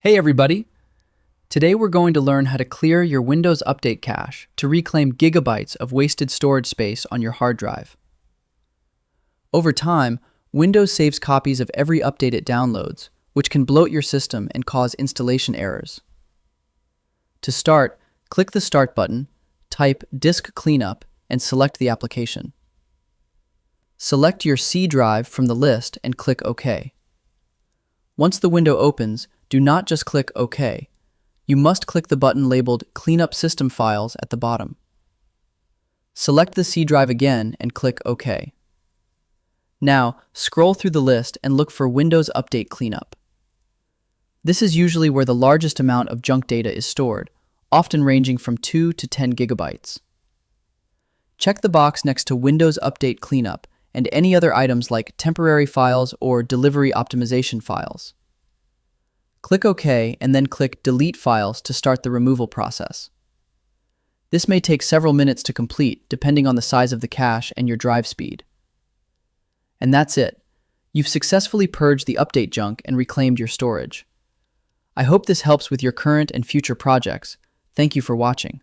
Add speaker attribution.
Speaker 1: Hey everybody! Today we're going to learn how to clear your Windows Update cache to reclaim gigabytes of wasted storage space on your hard drive. Over time, Windows saves copies of every update it downloads, which can bloat your system and cause installation errors. To start, click the Start button, type Disk Cleanup, and select the application. Select your C drive from the list and click OK. Once the window opens, do not just click OK. You must click the button labeled Cleanup System Files at the bottom. Select the C drive again and click OK. Now, scroll through the list and look for Windows Update Cleanup. This is usually where the largest amount of junk data is stored, often ranging from 2 to 10 gigabytes. Check the box next to Windows Update Cleanup and any other items like temporary files or delivery optimization files. Click OK and then click Delete Files to start the removal process. This may take several minutes to complete, depending on the size of the cache and your drive speed. And that's it. You've successfully purged the update junk and reclaimed your storage. I hope this helps with your current and future projects. Thank you for watching.